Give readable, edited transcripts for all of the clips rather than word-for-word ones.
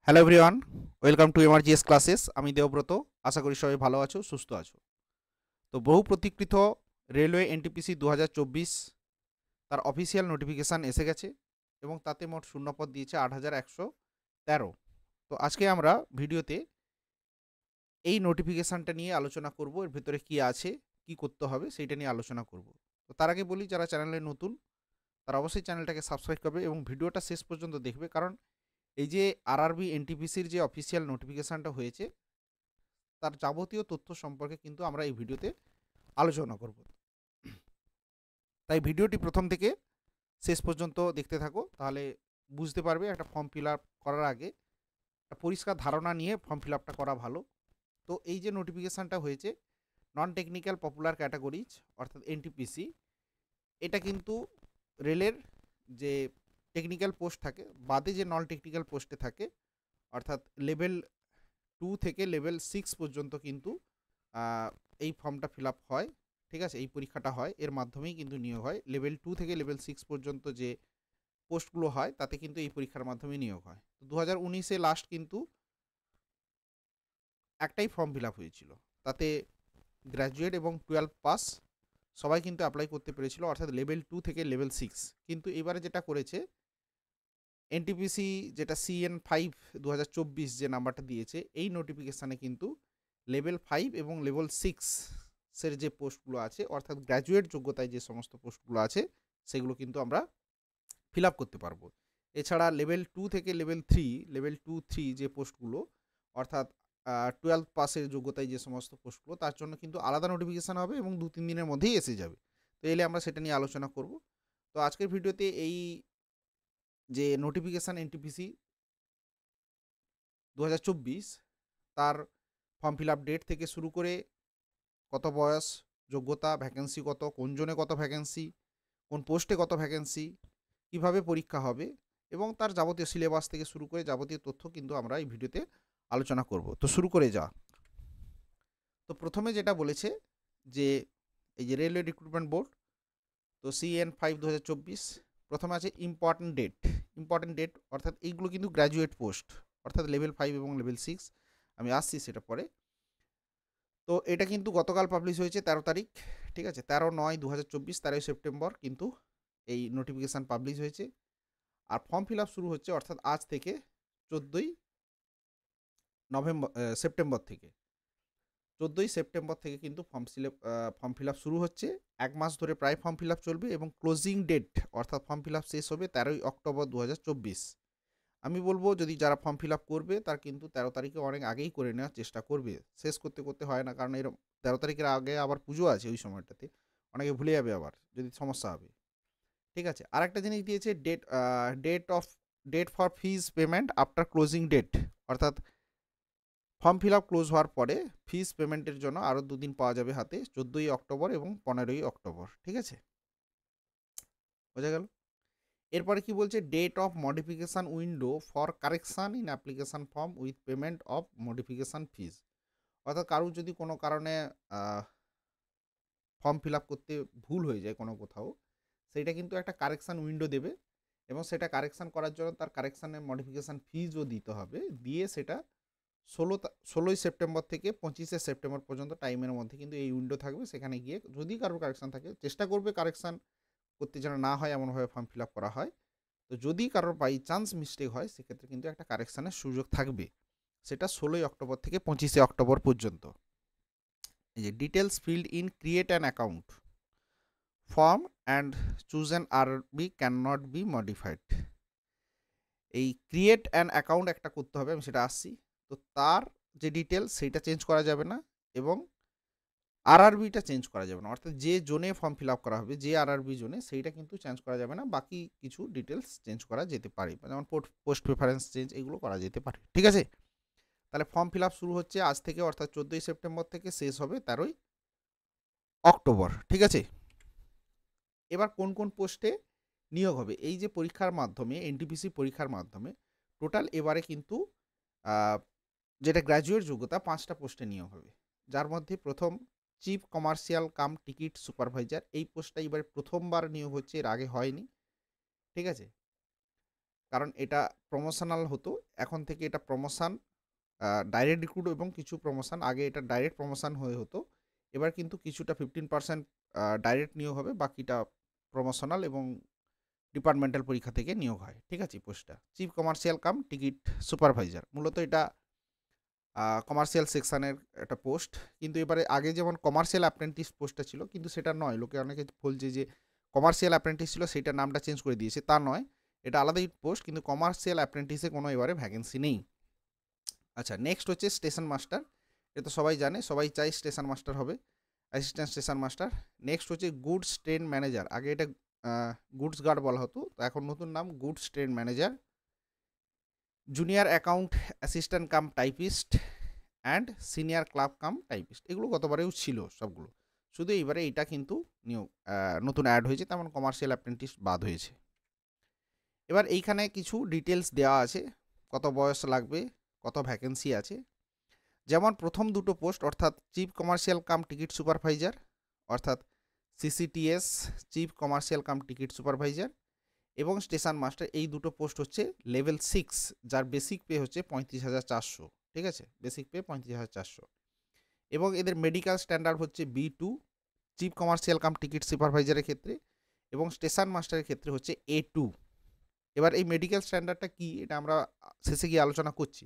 Hello everyone, welcome to MRGS classes. আমি দেবব্রত। আশা করি সবাই ভালো আছো, সুস্থ আছো। তো বহু প্রতীক্ষিত রেলওয়ে এনটিপিসি 2024 তার অফিসিয়াল নোটিফিকেশান এসে গেছে এবং তাতে মোট শূন্যপদ দিয়েছে 8113। তো আজকে আমরা ভিডিওতে এই নোটিফিকেশানটা নিয়ে আলোচনা করব, এর ভেতরে কি আছে, কি করতে হবে সেইটা নিয়ে আলোচনা করব। তো তার আগে বলি, যারা চ্যানেলে নতুন তারা অবশ্যই চ্যানেলটাকে সাবস্ক্রাইব করবে এবং ভিডিওটা শেষ পর্যন্ত দেখবে, কারণ এই যে আরআরবি এনটিপিসির যে অফিসিয়াল নোটিফিকেশানটা হয়েছে তার যাবতীয় তথ্য সম্পর্কে কিন্তু আমরা এই ভিডিওতে আলোচনা করব। তাই ভিডিওটি প্রথম থেকে শেষ পর্যন্ত দেখতে থাকো, তাহলে বুঝতে পারবে একটা ফর্ম ফিল আপ করার আগে একটা পরিষ্কার ধারণা নিয়ে ফর্ম ফিল আপটা করা ভালো। তো এই যে নোটিফিকেশানটা হয়েছে নন টেকনিক্যাল পপুলার ক্যাটাগরিজ অর্থাৎ এনটিপিসি, এটা কিন্তু রেলের যে টেকনিক্যাল পোস্ট থাকে বাদে যে নন টেকনিক্যাল পোস্টে থাকে, অর্থাৎ লেভেল 2 থেকে লেভেল 6 পর্যন্ত কিন্তু এই ফর্মটা ফিল আপ হয়। ঠিক আছে, এই পরীক্ষাটা হয়, এর মাধ্যমেই কিন্তু নিয়োগ হয়। লেভেল 2 থেকে লেভেল 6 পর্যন্ত যে পোস্টগুলো হয় তাতে কিন্তু এই পরীক্ষার মাধ্যমে নিয়োগ হয়। তো 2019-এ লাস্ট কিন্তু একটাই ফর্ম ফিল আপ হয়েছিল, তাতে গ্র্যাজুয়েট এবং 12 পাস সবাই কিন্তু অ্যাপ্লাই করতে পেরেছিল, অর্থাৎ লেভেল 2 থেকে লেভেল 6। কিন্তু এবারে যেটা করেছে এনটিপিসি, যেটা CN5 2024 যে নাম্বারটা দিয়েছে, এই নোটিফিকেশানে কিন্তু লেভেল 5 এবং লেভেল 6 এর যে পোস্টগুলো আছে, অর্থাৎ গ্র্যাজুয়েট যোগ্যতায় যে সমস্ত পোস্টগুলো আছে সেগুলো কিন্তু আমরা ফিল আপ করতে পারবো। এছাড়া লেভেল 2 থেকে লেভেল 2-3 যে পোস্টগুলো, অর্থাৎ 12 পাসের যোগ্যতায় যে সমস্ত পোস্টগুলো, তার জন্য কিন্তু আলাদা নোটিফিকেশান হবে এবং 2-3 দিনের মধ্যেই এসে যাবে। তো এলে আমরা সেটা নিয়ে আলোচনা করব। তো আজকের ভিডিওতে এই যে নোটিফিকেশান এনটিপিসি 2024 তার ফর্ম ফিল আপ ডেট থেকে শুরু করে কত বয়স, যোগ্যতা, ভ্যাকেন্সি কত, কোন জোনে কত ভ্যাকেন্সি, কোন পোস্টে কত ভ্যাকেন্সি, কিভাবে পরীক্ষা হবে এবং তার যাবতীয় সিলেবাস থেকে শুরু করে যাবতীয় তথ্য কিন্তু আমরা এই ভিডিওতে আলোচনা করব। তো শুরু করে যা। তো প্রথমে যেটা বলেছে যে এই যে রেলওয়ে রিক্রুটমেন্ট বোর্ড, তো CN5 2024 প্রথমে আছে ইম্পর্টেন্ট ডেট, অর্থাৎ এইগুলো কিন্তু গ্র্যাজুয়েট পোস্ট, অর্থাৎ লেভেল 5 এবং লেভেল 6। আমি আসছি সেটা পরে। তো এটা কিন্তু গতকাল পাবলিশ হয়েছে 13 তারিখ। ঠিক আছে, 13/9/2024, 13 সেপ্টেম্বর কিন্তু এই নোটিফিকেশান পাবলিশ হয়েছে। আর ফর্ম ফিল আপ শুরু হচ্ছে অর্থাৎ আজ থেকে 14 সেপ্টেম্বর থেকে 14 সেপ্টেম্বর থেকে কিন্তু ফর্ম ফিল আপ শুরু হচ্ছে। এক মাস ধরে প্রায় ফর্ম ফিল আপ চলবে এবং ক্লোজিং ডেট অর্থাৎ ফর্ম ফিল আপ শেষ হবে 13 অক্টোবর 2024। আমি বলবো যদি যারা ফর্ম ফিল আপ করবে তার কিন্তু 13 তারিখে অনেক আগেই করে নেওয়ার চেষ্টা করবে, শেষ করতে করতে হয় না, কারণ এর 13 তারিখের আগে আবার পুজো আছে, ওই সময়টাতে অনেকে ভুলে যাবে, আবার যদি সমস্যা হবে। ঠিক আছে, আরেকটা জিনিস দিয়েছে date for fees payment after closing date, অর্থাৎ ফর্ম ফিল আপ ক্লোজ হওয়ার পরে ফিজ পেমেন্টের জন্য আরও দুদিন পাওয়া যাবে হাতে, 14 অক্টোবর এবং 15 অক্টোবর। ঠিক আছে, বোঝা গেল। এরপরে কি বলছে, date of modification window for correction in application form with payment of modification fees, অর্থাৎ কারো যদি কোনো কারণে ফর্ম ফিল আপ করতে ভুল হয়ে যায় কোনো কোথাও, সেইটা কিন্তু একটা কারেকশান উইন্ডো দেবে এবং সেটা কারেকশান করার জন্য তার কারেকশানের মডিফিকেশান ফিজও দিতে হবে, দিয়ে সেটা 16 সেপ্টেম্বর থেকে 25 সেপ্টেম্বর পর্যন্ত টাইমের মধ্যে কিন্তু এই উইন্ডো থাকবে। সেখানে গিয়ে যদি কারোর কারেকশান থাকে, চেষ্টা করবে কারেকশান করতে যেন না হয় এমনভাবে ফর্ম ফিল আপ করা হয়। তো যদি কারোর বাই চান্স মিস্টেক হয় সেক্ষেত্রে কিন্তু একটা কারেকশানের সুযোগ থাকবে, সেটা 16 অক্টোবর থেকে 25 অক্টোবর পর্যন্ত। এই যে details field in create an account form and choose an আরবি ক্যান নট বি মডিফাইড, এই ক্রিয়েট অ্যান অ্যাকাউন্ট একটা করতে হবে, আমি সেটা আসছি। তো তার যে ডিটেলস সেইটা চেঞ্জ করা যাবে না এবং আরআরবিটা চেঞ্জ করা যাবে না, অর্থাৎ যে জোনে ফর্ম ফিল আপ করা হবে, যে আরআরবি জোনে, সেইটা কিন্তু চেঞ্জ করা যাবে না। বাকি কিছু ডিটেলস চেঞ্জ করা যেতে পারে, যেমন পোস্ট প্রেফারেন্স চেঞ্জ, এগুলো করা যেতে পারে। ঠিক আছে, তাহলে ফর্ম ফিল আপ শুরু হচ্ছে আজ থেকে, অর্থাৎ 14 সেপ্টেম্বর থেকে, শেষ হবে 13 অক্টোবর। ঠিক আছে, এবার কোন কোন পোস্টে নিয়োগ হবে এই যে পরীক্ষার মাধ্যমে, এনটিপিসি পরীক্ষার মাধ্যমে টোটাল এবারে কিন্তু যেটা গ্র্যাজুয়েট যোগ্যতা 5টা পোস্টে নিয়োগ হবে, যার মধ্যে প্রথম chief commercial cum ticket supervisor, এই পোস্টটা এবারে প্রথমবার নিয়োগ হচ্ছে, এর আগে হয়নি। ঠিক আছে, কারণ এটা প্রমোশনাল হতো, এখন থেকে এটা প্রমোশন ডাইরেক্ট রিক্রুট এবং কিছু প্রমোশন, আগে এটা ডাইরেক্ট প্রমোশন হয়ে হতো, এবার কিন্তু কিছুটা 15% ডাইরেক্ট নিয়োগ হবে, বাকিটা প্রমোশনাল এবং ডিপার্টমেন্টাল পরীক্ষা থেকে নিয়োগ হয়। ঠিক আছে, পোস্টটা chief commercial cum ticket supervisor, মূলত এটা কমার্শিয়াল সেকশনের একটা পোস্ট। কিন্তু এবারে আগে যেমন কমার্শিয়াল অ্যাপ্রেন্টিস পোস্টটা ছিল, কিন্তু সেটা নয়, লোকে অনেকে বলছে যে কমার্শিয়াল অ্যাপ্রেন্টিস ছিল সেইটা নামটা চেঞ্জ করে দিয়েছে, তা নয়, এটা আলাদাই পোস্ট, কিন্তু কমার্শিয়াল অ্যাপ্রেন্টিসে কোনো এবারে ভ্যাকেন্সি নেই। আচ্ছা, নেক্সট হচ্ছে স্টেশন মাস্টার, এটা তো সবাই জানে, সবাই চাই স্টেশন মাস্টার হবে, অ্যাসিস্ট্যান্ট স্টেশন মাস্টার। নেক্সট হচ্ছে গুডস ট্রেন ম্যানেজার, আগে এটা গুডস গার্ড বলা হতো, তো এখন নতুন নাম goods train manager. Junior account assistant cum typist and senior clerk cum typist, এগুলো গতবারেও ছিল সবগুলো, শুধু এইবারে এটা কিন্তু নিয়োগ নতুন অ্যাড হয়েছে, তেমন কমার্শিয়াল অ্যাপ্রেন্টিস বাদ হয়েছে। এবার এইখানে কিছু ডিটেলস দেওয়া আছে, কত বয়স লাগবে, কত ভ্যাকেন্সি আছে। যেমন প্রথম দুটো পোস্ট অর্থাৎ chief commercial cum ticket supervisor অর্থাৎ CCTS chief commercial cum ticket supervisor এবং স্টেশন মাস্টার, এই দুটো পোস্ট হচ্ছে লেভেল 6, যার বেসিক পে হচ্ছে 35,400। ঠিক আছে, বেসিক পে 35,400 এবং এদের মেডিকেল স্ট্যান্ডার্ড হচ্ছে B2 chief commercial cum ticket সুপারভাইজারের ক্ষেত্রে, এবং স্টেশন মাস্টারের ক্ষেত্রে হচ্ছে A2। এবার এই মেডিকেল স্ট্যান্ডার্ডটা কি, এটা আমরা শেষে গিয়ে আলোচনা করছি।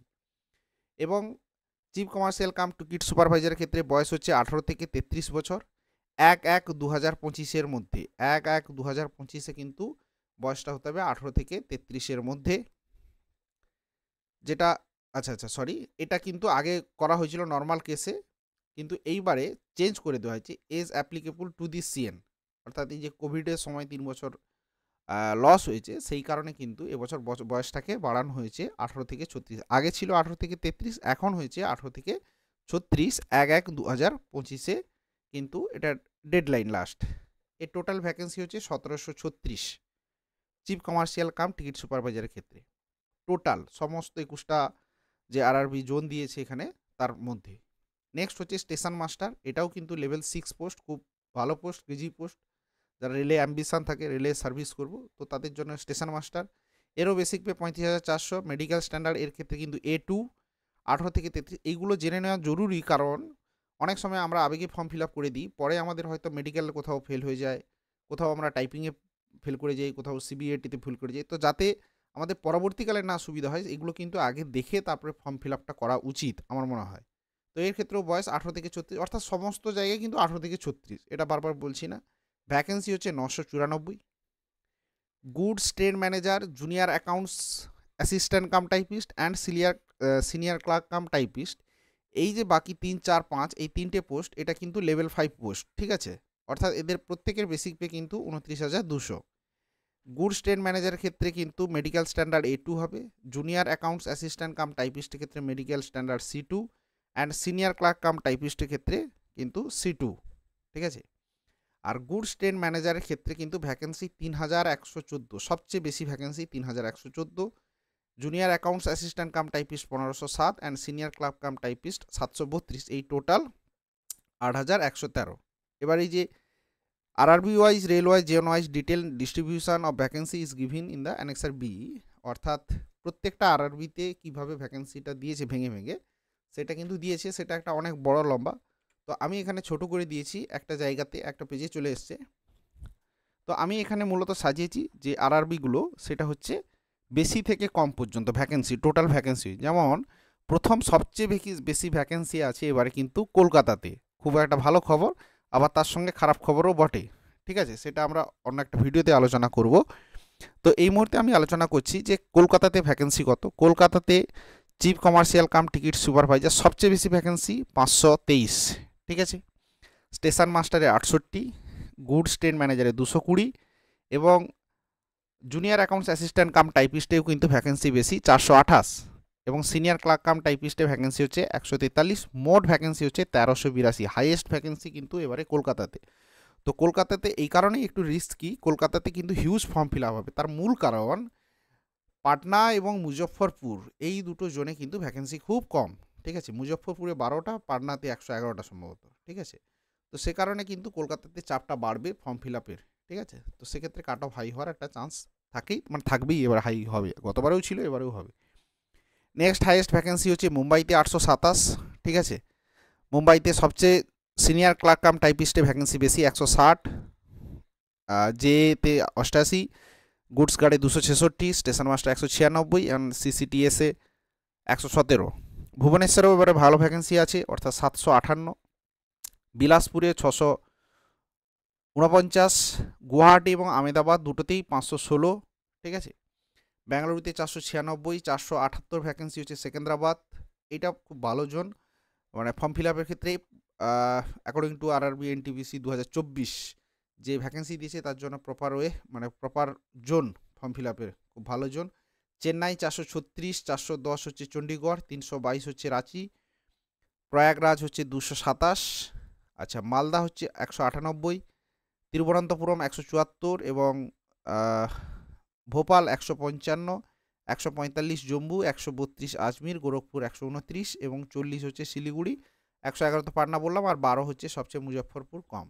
এবং চিফ কমার্শিয়াল কাম টিকিট সুপারভাইজারের ক্ষেত্রে বয়স হচ্ছে 18 থেকে 33 বছর, 1/1/2025 মধ্যে, 1/1/2025 কিন্তু বয়সটা হতে হবে 18 থেকে 33 মধ্যে, যেটা আচ্ছা সরি, এটা কিন্তু আগে করা হয়েছিল নর্মাল কেসে, কিন্তু এইবারে চেঞ্জ করে দেওয়া হয়েছে as applicable to the CN, অর্থাৎ এই যে কোভিডের সময় 3 বছর লস হয়েছে, সেই কারণে কিন্তু এবছর বয়সটাকে বাড়ানো হয়েছে 18 থেকে 36, আগে ছিল 18 থেকে 33, এখন হয়েছে 18 থেকে 36, 1/1/2025 কিন্তু এটা ডেডলাইন লাস্ট। এর টোটাল ভ্যাকেন্সি হচ্ছে 1736 চিফ কমার্শিয়াল কাম টিকিট সুপারভাইজারের ক্ষেত্রে, টোটাল সমস্ত 21টা যে আরআরবি জোন দিয়েছে এখানে তার মধ্যে। নেক্সট হচ্ছে স্টেশন মাস্টার, এটাও কিন্তু লেভেল 6 পোস্ট, খুব ভালো পোস্ট, কেজি পোস্ট, যারা রেলে অ্যাম্বিশন থাকে রেলে সার্ভিস করব তো তাদের জন্য স্টেশন মাস্টার, এরও বেসিক পে 35,400, মেডিকেল স্ট্যান্ডার্ড এর ক্ষেত্রে কিন্তু A2, 18 থেকে 33, এইগুলো জেনে নেওয়া জরুরি, কারণ অনেক সময় আমরা আবেগে ফর্ম ফিল আপ করে দিই, পরে আমাদের হয়তো মেডিকেল কোথাও ফেল হয়ে যায়, কোথাও আমরা টাইপিংয়ে ফেল করে যাই, কোথাও সিবিএটিতে ফেল করে যাই, তো যাতে আমাদের পরবর্তীকালে না সুবিধা হয়, এগুলো কিন্তু আগে দেখে তারপরে ফর্ম ফিল আপটা করা উচিত আমার মনে হয়। তো এর ক্ষেত্রেও বয়স 18 থেকে 36, অর্থাৎ সমস্ত জায়গায় কিন্তু 18 থেকে 36, এটা বারবার বলছি না। ভ্যাকেন্সি হচ্ছে 994। Goods train manager, junior accounts assistant cum typist and senior clerk cum typist, এই যে বাকি 3, 4, 5 এই তিনটে পোস্ট, এটা কিন্তু লেভেল 5 পোস্ট। ঠিক আছে, অর্থাৎ এদের প্রত্যেকের বেসিক পে কিন্তু 29,200। গুডস ট্রেন ম্যানেজারের ক্ষেত্রে কিন্তু মেডিকেল স্ট্যান্ডার্ড A2 হবে, জুনিয়র অ্যাকাউন্টস অ্যাসিস্ট্যান্ট কাম টাইপিস্টের ক্ষেত্রে medical standard C2 and senior clerk cum টাইপিস্টের ক্ষেত্রে কিন্তু C2। ঠিক আছে, আর গুডস ট্রেন ম্যানেজারের ক্ষেত্রে কিন্তু ভ্যাকেন্সি 3,114, সবচেয়ে বেশি vacancy 3,114, junior accounts assistant cum typist 1507 and senior clerk cum typist 732, এই টোটাল 8,113। এবার এই যে RRB wise, rail wise, zone wise detail distribution of vacancy is given in the annexure B, অর্থাৎ প্রত্যেকটা আরআরবিতে কীভাবে ভ্যাকেন্সিটা দিয়েছে ভেঙে ভেঙে সেটা কিন্তু দিয়েছে, সেটা একটা অনেক বড় লম্বা, তো আমি এখানে ছোট করে দিয়েছি, একটা জায়গাতে একটা পেজে চলে এসছে। তো আমি এখানে মূলত সাজিয়েছি যে আরআরবিগুলো, সেটা হচ্ছে বেশি থেকে কম পর্যন্ত ভ্যাকেন্সি, টোটাল ভ্যাকেন্সি। যেমন প্রথম সবচেয়ে বেশি ভ্যাকেন্সি আছে এবারে কিন্তু কলকাতাতে, খুব একটা ভালো খবর, আবার তার সঙ্গে খারাপ খবরও বটে। ঠিক আছে, সেটা আমরা অন্য একটা ভিডিওতে আলোচনা করব। তো এই মুহূর্তে আমি আলোচনা করছি যে কলকাতাতে ভ্যাকেন্সি কত। কলকাতাতে chief commercial cum ticket supervisor সবচেয়ে বেশি ভ্যাকেন্সি 523। ঠিক আছে, স্টেশন মাস্টারে 68, গুডস ট্রেন ম্যানেজারে 220 এবং জুনিয়র অ্যাকাউন্টস অ্যাসিস্ট্যান্ট কাম টাইপিস্টেও কিন্তু ভ্যাকেন্সি বেশি 428 এবং সিনিয়র ক্লার্ক কাম টাইপিস্টে ভ্যাকেন্সি হচ্ছে 143, মোট ভ্যাকেন্সি হচ্ছে 1382, হাইয়েস্ট ভ্যাকেন্সি কিন্তু এবারে কলকাতাতে। তো কলকাতাতে এই কারণেই একটু রিস্কি, কলকাতাতে কিন্তু হিউজ ফর্ম ফিল আপ হবে, তার মূল কারণ পাটনা এবং মুজফ্ফরপুর এই দুটো জোনে কিন্তু ভ্যাকেন্সি খুব কম। ঠিক আছে, মুজফ্ফরপুরে 12টা, পাটনাতে 111টা সম্ভবত। ঠিক আছে, তো সে কারণে কিন্তু কলকাতাতে চাপটা বাড়বে ফর্ম ফিল আপের। ঠিক আছে, তো সেক্ষেত্রে কাট অফ হাই হওয়ার একটা চান্স থাকেই, মানে থাকবেই, এবার হাই হবে, গতবারেও ছিল এবারেও হবে। নেক্সট হাইয়েস্ট ভ্যাকেন্সি হচ্ছে মুম্বাইতে 827, ঠিক আছে। মুম্বাইতে সবচেয়ে সিনিয়র ক্লার্ক কাম টাইপিস্টে ভ্যাকেন্সি বেশি 160, জেতে 88, গুডস গার্ডে 266, স্টেশন মাস্টার 196 অ্যান্ড সিসিটিএসে 117। ভুবনেশ্বরেও এবারে ভালো ভ্যাকেন্সি আছে অর্থাৎ 758, বিলাসপুরে 649, গুয়াহাটি এবং আহমেদাবাদ দুটোতেই 516, ঠিক আছে। বেঙ্গালুরুতে 496, 478 ভ্যাকেন্সি হচ্ছে সেকেন্দ্রাবাদ। এটা খুব ভালো জোন, মানে ফর্ম ফিল আপের ক্ষেত্রে অ্যাকর্ডিং টু আরআরবি এনটিপিসি 2024 যে ভ্যাকেন্সি দিয়েছে তার জন্য প্রপার ওয়ে, মানে প্রপার জোন ফর্ম ফিল আপের, খুব ভালো জোন। চেন্নাই 436, 410 হচ্ছে চণ্ডীগড়, 322 হচ্ছে রাঁচি, প্রয়াগরাজ হচ্ছে 227, আচ্ছা মালদা হচ্ছে 198, তিরুবনন্তপুরম 174 এবং ভোপাল 155, 145 জম্মু, 132 আজমির, গোরখপুর 129 এবং 40 হচ্ছে শিলিগুড়ি, 111 তো পাটনা বললাম, আর 12 হচ্ছে সবচেয়ে মুজফ্ফরপুর কম,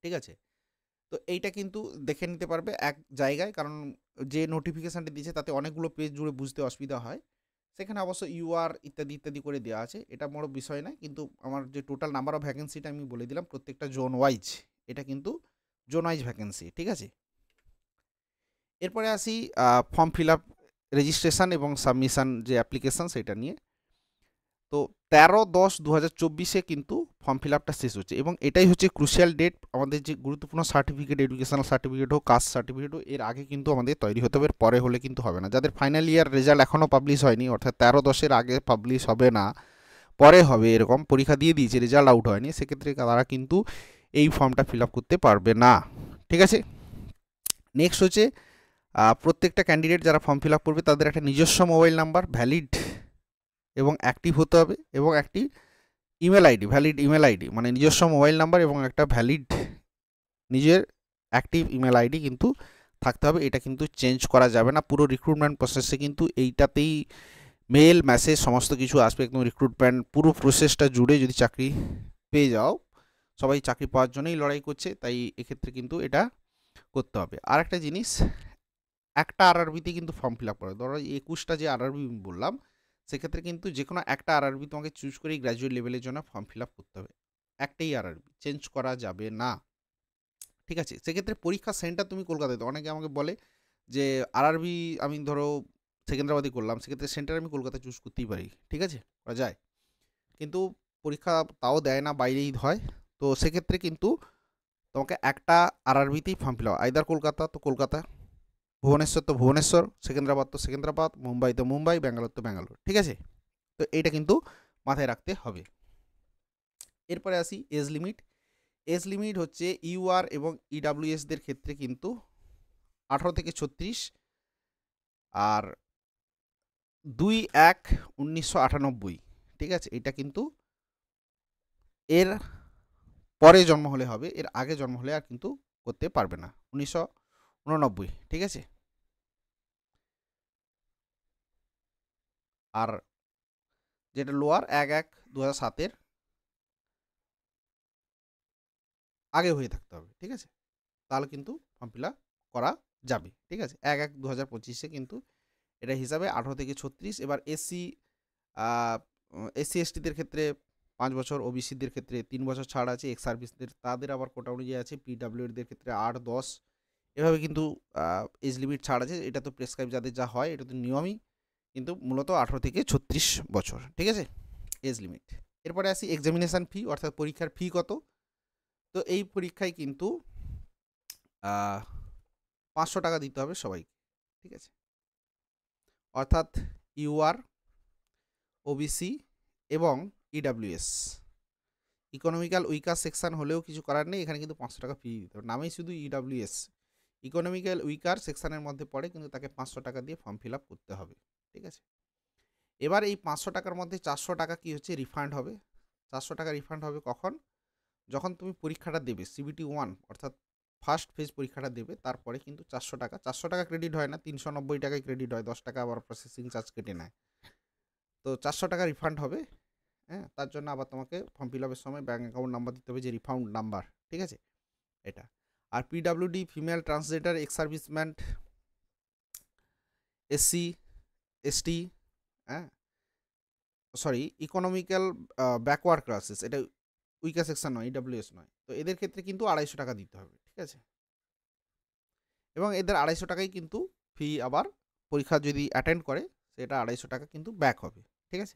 ঠিক আছে। তো এইটা কিন্তু দেখে নিতে পারবে এক জায়গায়, কারণ যে নোটিফিকেশানটা দিয়েছে তাতে অনেকগুলো পেজ জুড়ে বুঝতে অসুবিধা হয়, সেখানে অবশ্য ইউআর ইত্যাদি ইত্যাদি করে দেওয়া আছে, এটা বড় বিষয় না। কিন্তু আমার যে টোটাল নাম্বার অফ ভ্যাকেন্সিটা আমি বলে দিলাম প্রত্যেকটা জোন ওয়াইজ, এটা কিন্তু জোন ওয়াইজ ভ্যাকেন্সি, ঠিক আছে। এরপরে আসি ফর্ম ফিল আপ, রেজিস্ট্রেশন এবং সাবমিশন যে অ্যাপ্লিকেশান সেটা নিয়ে। তো 13/10/2024 কিন্তু ফর্ম ফিল আপটা শেষ হচ্ছে, এবং এটাই হচ্ছে ক্রুশিয়াল ডেট। আমাদের যে গুরুত্বপূর্ণ সার্টিফিকেট, এডুকেশনাল সার্টিফিকেট হোক, কাস্ট সার্টিফিকেট হোক, এর আগে কিন্তু আমাদের তৈরি হতে হবে, পরে হলে কিন্তু হবে না। যাদের ফাইনাল ইয়ার রেজাল্ট এখনও পাবলিশ হয়নি, অর্থাৎ 13/10 আগে পাবলিশ হবে না, পরে হবে, এরকম পরীক্ষা দিয়ে দিয়েছে রেজাল্ট আউট হয়নি, সেক্ষেত্রে তারা কিন্তু এই ফর্মটা ফিল আপ করতে পারবে না, ঠিক আছে। নেক্সট হচ্ছে প্রত্যেকটা ক্যান্ডিডেট যারা ফর্ম ফিল আপ করবে তাদের একটা নিজস্ব মোবাইল নাম্বার ভ্যালিড এবং অ্যাক্টিভ হতে হবে, এবং একটি email ID, valid email ID, মানে নিজস্ব মোবাইল নাম্বার এবং একটা ভ্যালিড নিজের অ্যাক্টিভ ইমেল আইডি কিন্তু থাকতে হবে। এটা কিন্তু চেঞ্জ করা যাবে না। পুরো রিক্রুটমেন্ট প্রসেসে কিন্তু এইটাতেই মেল মেসেজ সমস্ত কিছু আসবে, একদম রিক্রুটমেন্ট পুরো প্রসেসটা জুড়ে যদি চাকরি পেয়ে যাও, সবাই চাকরি পাওয়ার জন্যই লড়াই করছে, তাই এক্ষেত্রে কিন্তু এটা করতে হবে। আর একটা জিনিস, একটা আরআরবিতে কিন্তু ফর্ম ফিল আপ করে, ধরো 21টা যে আরআরবি বললাম, সেক্ষেত্রে কিন্তু যে কোনো একটা আরআরবি তোমাকে চুজ করেই গ্র্যাজুয়েট লেভেলের জন্য ফর্ম ফিল আপ করতে হবে, একটাই আরআরবি, চেঞ্জ করা যাবে না, ঠিক আছে। সেক্ষেত্রে পরীক্ষা সেন্টার তুমি কলকাতায় দাও। অনেকে আমাকে বলে যে আরআরবি আমি ধরো সেকেন্দ্রাবাদে করলাম, সেক্ষেত্রে সেন্টার আমি কলকাতা চুজ করতেই পারি, ঠিক আছে, করা যায়, কিন্তু পরীক্ষা তাও দেয় না, বাইরেই হয়। তো সেক্ষেত্রে কিন্তু তোমাকে একটা আরআরবিতেই form fill up, either Kolkata তো কলকাতা, ভুবনেশ্বর তো ভুবনেশ্বর, সেকেন্দ্রাবাদ তো সেকেন্দ্রাবাদ, মুম্বাই তো মুম্বাই, ব্যাঙ্গালোর তো ব্যাঙ্গালোর, ঠিক আছে। তো এইটা কিন্তু মাথায় রাখতে হবে। এরপরে আসি এজ লিমিট। এজ লিমিট হচ্ছে ইউআর এবং ইডাব্লিউএসদের ক্ষেত্রে কিন্তু 18 থেকে 36, আর 2/1/1998, ঠিক আছে। এটা কিন্তু এর পরে জন্ম হলে হবে, এর আগে জন্ম হলে আর কিন্তু করতে পারবে না, 1989, ঠিক আছে। আর যেটা লোয়ার 1/1/2007 আগে হয়ে থাকতে হবে, ঠিক আছে, তাহলে কিন্তু ফর্ম ফিল আপ করা যাবে, ঠিক আছে। 1/1/2025 কিন্তু এটা হিসাবে 18 থেকে 36। এবার এসসি এসটিদের ক্ষেত্রে 5 বছর, ওবিসিদের ক্ষেত্রে 3 বছর ছাড় আছে, এক্স সার্ভিসদের তাদের আবার কোটা অনুযায়ী আছে, পিডাব্লিউএডদের ক্ষেত্রে 8-10, এভাবে কিন্তু এজ লিমিট ছাড় আছে। এটা তো প্রেসক্রাইব যাদের যা হয়, এটা তো নিয়মই, কিন্তু মূলত 18 থেকে 36 বছর, ঠিক আছে, এজ লিমিট। এরপরে আসি এক্সামিনেশান ফি, অর্থাৎ পরীক্ষার ফি কত। তো এই পরীক্ষায় কিন্তু 500 টাকা দিতে হবে সবাইকে, ঠিক আছে, অর্থাৎ ইউআর, ওবিসি এবং ইডাব্লিউএস। ইকোনমিক্যাল উইকার সেকশন হলেও কিছু করার নেই, এখানে কিন্তু 500 টাকা ফি দিতে হবে, নামেই শুধু ইডাব্লিউএস, ইকোনমিক্যাল উইকার সেকশনের মধ্যে পড়ে, কিন্তু তাকে 500 টাকা দিয়ে ফর্ম ফিল আপ করতে হবে, ঠিক আছে। এবার এই 500 টাকার মধ্যে 400 টাকা কি হচ্ছে রিফান্ড হবে। 400 টাকা রিফান্ড হবে কখন, যখন তুমি পরীক্ষাটা দেবে সিবিটি 1, অর্থাৎ ফার্স্ট ফেজ পরীক্ষাটা দেবে, তারপরে কিন্তু 400 টাকা ক্রেডিট হয় না, 390 টাকায় ক্রেডিট হয়, 10 টাকা আবার প্রসেসিং চার্জ কেটে নেয়। তো 400 টাকা রিফান্ড হবে, হ্যাঁ। তার জন্য আবার তোমাকে ফর্ম ফিল আপের সময় ব্যাঙ্ক অ্যাকাউন্ট নাম্বার দিতে হবে, যে রিফান্ড নাম্বার, ঠিক আছে, এটা। আর PWD, female transgender, ex serviceman SC ST, হ্যাঁ সরি ইকোনমিক্যাল ব্যাকওয়ার্ড ক্লাসেস, এটা উইকার সেকশন নয়, ইডাব্লিউএস নয়, তো এদের ক্ষেত্রে কিন্তু 250 টাকা দিতে হবে, ঠিক আছে। এবং এদের 250 টাকাই কিন্তু ফি, আবার পরীক্ষা যদি অ্যাটেন্ড করে সেটা 250 টাকা কিন্তু ব্যাক হবে, ঠিক আছে।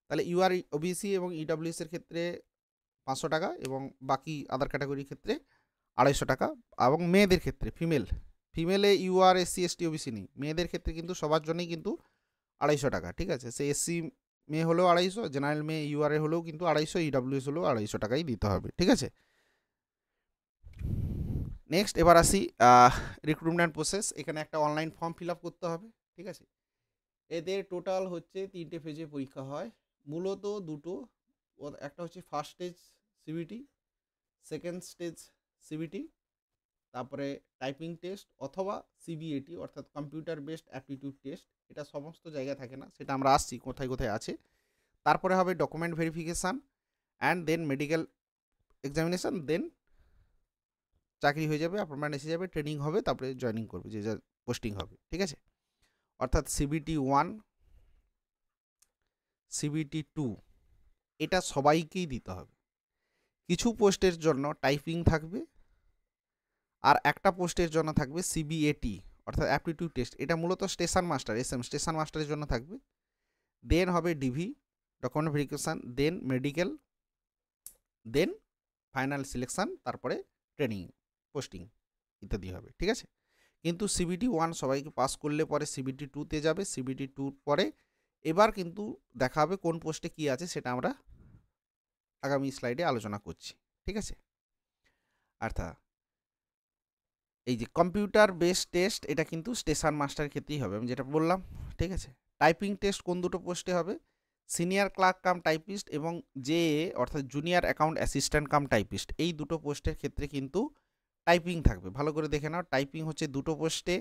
তাহলে ইউআর ওবিসি এবং ইডাব্লিউএস এর ক্ষেত্রে 500 টাকা, এবং বাকি আদার ক্যাটাগরির ক্ষেত্রে 250 টাকা। এবং মেয়েদের ক্ষেত্রে ফিমেলে ইউআর এসসি এসটি ওবিসি নেই, মেয়েদের ক্ষেত্রে কিন্তু সবার জন্যই কিন্তু 250 টাকা, ঠিক আছে। সে এসসি মেয়ে হলেও 250, জেনারেল মেয়ে ইউআরএ হলেও কিন্তু 250, ইডাব্লিউএস হলেও 250 টাকাই দিতে হবে, ঠিক আছে। নেক্সট এবার আসি রিক্রুটমেন্ট প্রসেস। এখানে একটা অনলাইন ফর্ম ফিল আপ করতে হবে, ঠিক আছে। এদের টোটাল হচ্ছে 3টে ফেজে পরীক্ষা হয়, মূলত দুটো, একটা হচ্ছে first stage CBT, second stage CBT, তারপরে টাইপিং টেস্ট অথবা সিবিএটি অর্থাৎ কম্পিউটার বেসড অ্যাপটিটিউড টেস্ট। এটা সমস্ত জায়গায় থাকে না, সেটা আমরা আসছি কোথায় কোথায় আছে। তারপরে হবে document verification and then medical examination, then চাকরি হয়ে যাবে, অ্যাপয়েন্টমেন্ট এসে যাবে, ট্রেনিং হবে, তারপরে জয়েনিং করবে, যে যা পোস্টিং হবে, ঠিক আছে। অর্থাৎ সিবিটি 1, সিবিটি 2 এটা সবাইকেই দিতে হবে। কিছু পোস্টের জন্য টাইপিং থাকবে, আর একটা পোস্টের জন্য থাকবে সিবিএটি অর্থাৎ অ্যাপটিটিউড টেস্ট, এটা মূলত স্টেশন মাস্টার স্টেশন মাস্টারের জন্য থাকবে। দেন হবে DV document verification, then medical, দেন ফাইনাল সিলেকশান, তারপরে ট্রেনিং পোস্টিং ইত্যাদি হবে, ঠিক আছে। কিন্তু সিবিটি 1 সবাইকে পাস করলে পরে সিবিটি 2-তে যাবে, সিবিটি 2 পরে এবার কিন্তু দেখা হবে কোন পোস্টে কি আছে, সেটা আমরা আগামী স্লাইডে আলোচনা করছি, ঠিক আছে। অর্থাৎ এই যে কম্পিউটার বেসড টেস্ট এটা কিন্তু স্টেশন মাস্টারের ক্ষেত্রেই হবে, আমি যেটা বললাম, ঠিক আছে। টাইপিং টেস্ট কোন দুটো পোস্টে হবে, সিনিয়র ক্লার্ক কাম টাইপিস্ট এবং জে অর্থাৎ junior account assistant cum typist, এই দুটো পোস্টের ক্ষেত্রে কিন্তু টাইপিং থাকবে। ভালো করে দেখে নাও, টাইপিং হচ্ছে দুটো পোস্টে,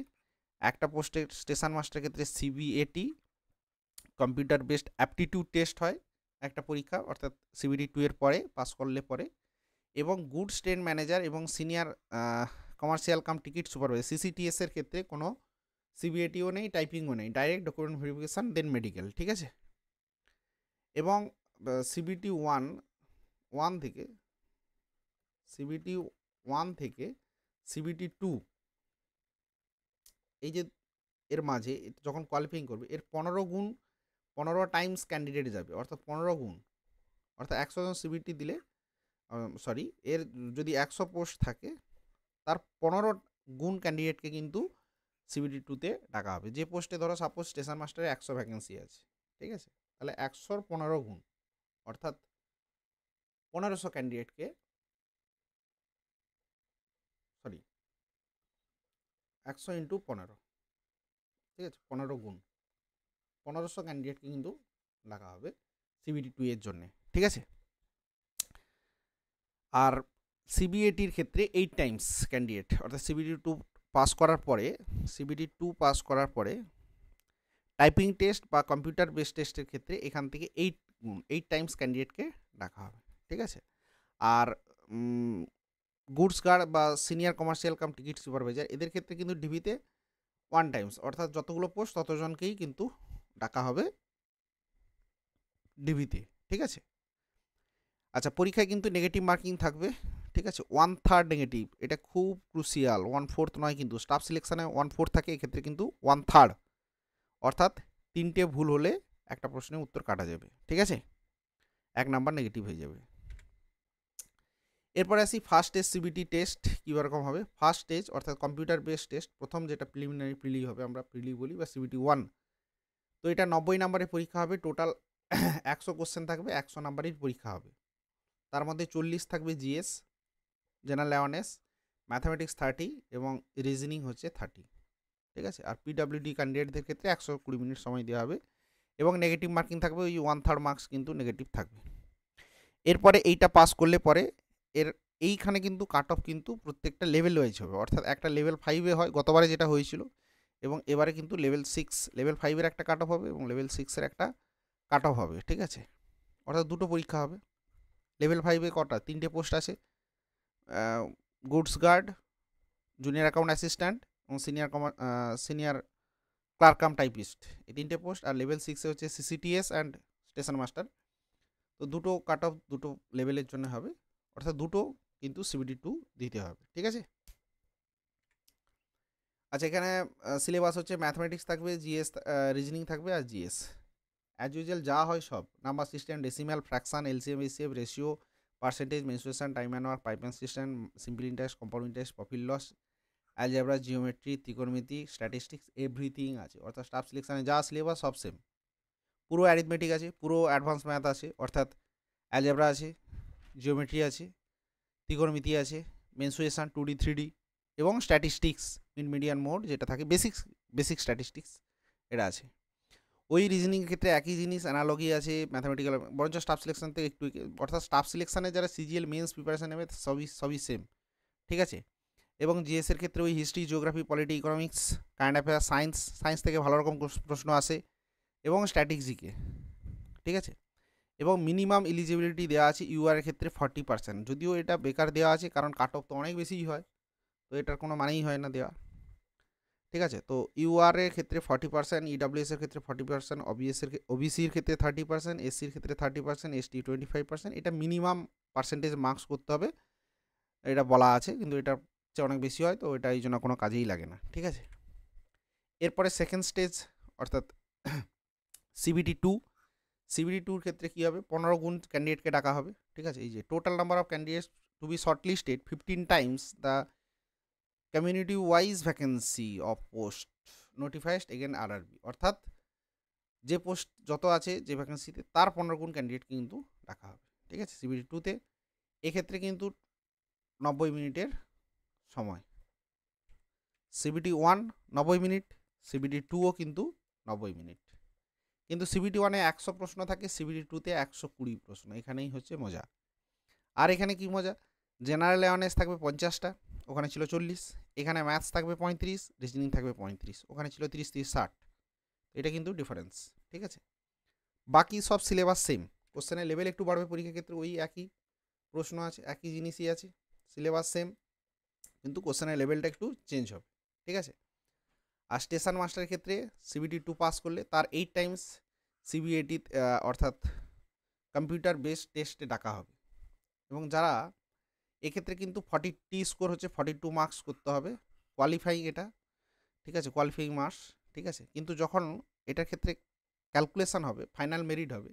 একটা পোস্টে স্টেশন মাস্টারের ক্ষেত্রে CBAT computer based aptitude test হয় একটা পরীক্ষা, অর্থাৎ সিবিটি 2 এর পরে পাস করলে পরে, এবং গুডস ট্রেন ম্যানেজার এবং senior commercial cum ticket supervisor CCTS এর ক্ষেত্রে কোনো সিবিএটিও নেই, টাইপিংও নেই, direct document verification then medical, ঠিক আছে। এবং সিবিটি 1 থেকে সিবিটি 1 থেকে সিবিটি 2 এই যে এর মাঝে যখন কোয়ালিফাইং করবে এর 15 গুণ 15 টাইমস ক্যান্ডিডেট যাবে, অর্থাৎ 15 গুণ, অর্থাৎ 100 জন সিবিটি দিলে সরি এর যদি 100 পোস্ট থাকে তার 15 গুণ ক্যান্ডিডেটকে কিন্তু সিবিটি 2-তে ডাকা হবে। যে পোস্টে ধরো সাপোজ স্টেশন মাস্টারে 100 ভ্যাকেন্সি আছে, ঠিক আছে, তাহলে 100-র 15 গুণ অর্থাৎ 1500 ক্যান্ডিডেটকে, সরি 100 ইন্টু 15, ঠিক আছে, 15 গুণ 1500 ক্যান্ডিডেটকে কিন্তু ডাকা হবে সিবিটি 2 এর জন্যে, ঠিক আছে। আর সিবিএটির ক্ষেত্রে 8 টাইমস ক্যান্ডিডেট, অর্থাৎ সিবিটি 2 পাস করার পরে টাইপিং টেস্ট বা কম্পিউটার বেসড টেস্টের ক্ষেত্রে এখান থেকে 8 টাইমস ক্যান্ডিডেটকে ডাকা হবে, ঠিক আছে। আর গুডস গার্ড বা senior commercial cum ticket supervisor এদের ক্ষেত্রে কিন্তু ডিভিতে 1 টাইমস, অর্থাৎ যতগুলো পোস্ট ততজনকেই কিন্তু ডাকা হবে ডিভিতে, ঠিক আছে। আচ্ছা, পরীক্ষায় কিন্তু নেগেটিভ মার্কিং থাকবে, ঠিক আছে, 1/3 নেগেটিভ, এটা খুব ক্রুশিয়াল, 1/4 নয়, কিন্তু স্টাফ সিলেকশানে 1/4 থাকে, এক্ষেত্রে কিন্তু 1/3, অর্থাৎ 3টে ভুল হলে একটা প্রশ্নের উত্তর কাটা যাবে, ঠিক আছে, 1 নাম্বার নেগেটিভ হয়ে যাবে। এরপরে আসি ফার্স্ট স্টেজ সিবিটি টেস্ট কীরকম হবে। ফার্স্ট স্টেজ অর্থাৎ কম্পিউটার বেসড টেস্ট, প্রথম যেটা প্রিলিমিনারি প্রিলি হবে, আমরা প্রিলি বলি বা সিবিটি 1, তো এটা 90 নাম্বারের পরীক্ষা হবে, টোটাল 100 কোশ্চেন থাকবে, 100 নাম্বারের পরীক্ষা হবে, তার মধ্যে 40 থাকবে জিএস জেনারেল অ্যাওয়ারনেস, ম্যাথামেটিক্স 30 এবং রিজনিং হচ্ছে 30, ঠিক আছে। আর পিডাব্লিউডি ক্যান্ডিডেটদের ক্ষেত্রে 120 মিনিট সময় দেওয়া হবে, এবং নেগেটিভ মার্কিং থাকবে, ওই 1/3 মার্কস কিন্তু নেগেটিভ থাকবে। এরপরে এইটা পাস করলে পরে এইখানে কিন্তু কাট অফ কিন্তু প্রত্যেকটা লেভেল ওয়াইজ হবে, অর্থাৎ একটা লেভেল 5-এ হয় গতবারে যেটা হয়েছিল, এবং এবারে কিন্তু লেভেল 5-এর একটা কাট অফ হবে এবং লেভেল 6-এর একটা কাট অফ হবে, ঠিক আছে। অর্থাৎ দুটো পরীক্ষা হবে। লেভেল 5-এ কটা, 3টে পোস্ট আছে, goods guard, junior account assistant এবং সিনিয়র ক্লার্ক কাম টাইপিস্ট, এই 3টে পোস্ট। আর লেভেল 6-এ হচ্ছে সিসিটিএস অ্যান্ড স্টেশন মাস্টার। তো দুটো কাট অফ দুটো লেভেলের জন্য হবে, অর্থাৎ দুটো কিন্তু CBT2 দিতে হবে, ঠিক আছে। আচ্ছা, এখানে সিলেবাস হচ্ছে ম্যাথমেটিক্স থাকবে, জিএস, রিজনিং থাকবে, আর জিএস অ্যাজ ইউজুয়াল যা হয় সব, number system, decimal, fraction, LCM, HCF, ratio, percentage, mensuration, time and work, pipeline system, simple interest, compound interest, profit loss, algebra, geometry, ত্রিকোণমিতি, স্ট্যাটিস্টিক্স, এভরিথিং আছে। অর্থাৎ staff সিলেকশনে যা syllabus সব same. পুরো অ্যারিথমেটিক আছে, পুরো অ্যাডভান্স ম্যাথ আছে, অর্থাৎ অ্যালজেব্রা আছে, জিওমেট্রি আছে, ত্রিকোণমিতি আছে, মেনসুরেশন 2D 3D, এবং স্ট্যাটিস্টিক্স ইন মিডিয়ান মোড যেটা থাকে, বেসিক স্ট্যাটিস্টিক্স এটা আছে। ওই রিজনিং ক্ষেত্রে একই জিনিস, অ্যানালগি আছে, ম্যাথামেটিক্যাল, বরঞ্চ স্টাফ সিলেকশন থেকে একটু, অর্থাৎ স্টাফ সিলেকশনে যারা সিজিএল মেন্স প্রিপারেশন নেবে সবই সেম, ঠিক আছে। এবং জিএসের ক্ষেত্রে ওই history, geography, polity, economics, current affair, science থেকে ভালো রকম প্রশ্ন আসে, এবং স্ট্র্যাটেজিকে, ঠিক আছে। এবং মিনিমাম এলিজিবিলিটি দেওয়া আছে ইউআর এর ক্ষেত্রে 40%, যদিও এটা বেকার দেওয়া আছে, কারণ কাট অফ তো অনেক বেশিই হয়, তো এটার কোনো মানেই হয় না দেওয়া, ঠিক আছে। তো ইউআর এর ক্ষেত্রে 40%, ইডাব্লিউএস এর ক্ষেত্রে 40%, ওবিসির ক্ষেত্রে 30%, এসসির ক্ষেত্রে 30%, এসটি 25%, এটা মিনিমাম পার্সেন্টেজ মার্কস করতে হবে, এটা বলা আছে, কিন্তু এটা চেয়ে অনেক বেশি হয়, তো এটা এই জন্য কোনো কাজেই লাগে না, ঠিক আছে। এরপরে সেকেন্ড স্টেজ, অর্থাৎ CBT2 ক্ষেত্রে কী হবে, 15 গুণ ক্যান্ডিডেটকে ডাকা হবে, ঠিক আছে। এই যে total number of candidates to be shortlisted 15 times the community wise vacancy of post notified again RRB, অর্থাৎ যে পোস্ট যত আছে যে ভ্যাকেন্সিতে তার 15 গুণ ক্যান্ডিডেট কিন্তু ডাকা হবে, ঠিক আছে, CBT2-তে। এক্ষেত্রে কিন্তু 90 মিনিটের সময়, CBT1 90 মিনিট, CBT2ও কিন্তু 90 মিনিট, কিন্তু CBT1-এ 100 প্রশ্ন থাকে, CBT2-তে 120 প্রশ্ন, এখানেই হচ্ছে মজা। আর এখানে কি মজা, জেনারেল অ্যাওয়ারনেস থাকবে 50টা, ওখানে ছিল 40, এখানে ম্যাথস থাকবে 35, রিজনিং থাকবে 35, ওখানে ছিল 30-30-60, এটা কিন্তু ডিফারেন্স, ঠিক আছে। বাকি সব সিলেবাস সেম, কোশ্চেনের লেভেল একটু বাড়বে পরীক্ষার ক্ষেত্রে, ওই একই প্রশ্ন আছে, একই জিনিসই আছে, সিলেবাস সেম, কিন্তু কোশ্চেনের লেভেলটা একটু চেঞ্জ হবে, ঠিক আছে। আর স্টেশন মাস্টারের ক্ষেত্রে CBT2 পাস করলে তার 8 টাইমস CBAT, অর্থাৎ কম্পিউটার বেসড টেস্টে ডাকা হবে, এবং যারা এক্ষেত্রে কিন্তু 40 স্কোর হচ্ছে 42 মার্কস করতে হবে, কোয়ালিফাইং এটা, ঠিক আছে, কোয়ালিফাইং মার্কস, ঠিক আছে। কিন্তু যখন এটার ক্ষেত্রে ক্যালকুলেশন হবে, ফাইনাল মেরিট হবে,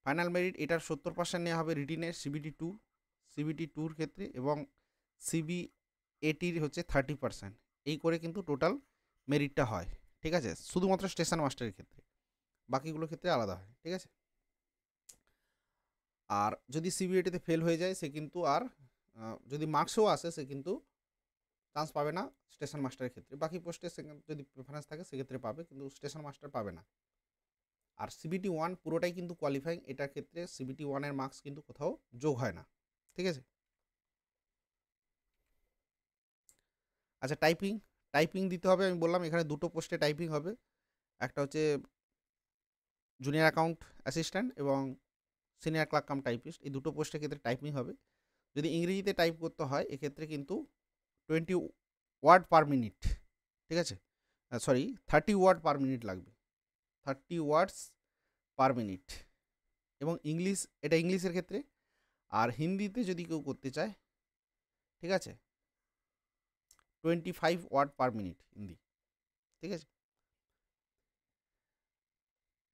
ফাইনাল মেরিট এটার 70% নেওয়া হবে রিটিনের CBT2-র ক্ষেত্রে, এবং CBATর হচ্ছে 30%, এই করে কিন্তু টোটাল মেরিটটা হয়, ঠিক আছে, শুধুমাত্র স্টেশন মাস্টারের ক্ষেত্রে, বাকিগুলোর ক্ষেত্রে আলাদা হয়, ঠিক আছে। আর যদি CBATতে ফেল হয়ে যায়, সে কিন্তু আর যদি মার্কসও আসে, সে কিন্তু চান্স পাবে না স্টেশন মাস্টারের ক্ষেত্রে, বাকি পোস্টে যদি প্রেফারেন্স থাকে সেক্ষেত্রে পাবে, কিন্তু স্টেশন মাস্টার পাবে না। আর CBT1 পুরোটাই কিন্তু কোয়ালিফাইং, এটার ক্ষেত্রে CBT1-এর মার্কস কিন্তু কোথাও যোগ হয় না, ঠিক আছে। আচ্ছা, টাইপিং দিতে হবে, আমি বললাম এখানে দুটো পোস্টে টাইপিং হবে, একটা হচ্ছে জুনিয়র অ্যাকাউন্ট অ্যাসিস্ট্যান্ট এবং সিনিয়র ক্লার্ক কাম টাইপিস্ট, এই দুটো পোস্টের ক্ষেত্রে টাইপিং হবে। যদি ইংরেজিতে টাইপ করতে হয় এক্ষেত্রে কিন্তু 20 ওয়ার্ড পার মিনিট, ঠিক আছে, 30 ওয়ার্ড পার মিনিট লাগবে, 30 ওয়ার্ডস পার মিনিট, এবং এটা ইংলিশের ক্ষেত্রে। আর হিন্দিতে যদি কেউ করতে চায়, ঠিক আছে, 25 ওয়ার্ড পার মিনিট হিন্দি, ঠিক আছে।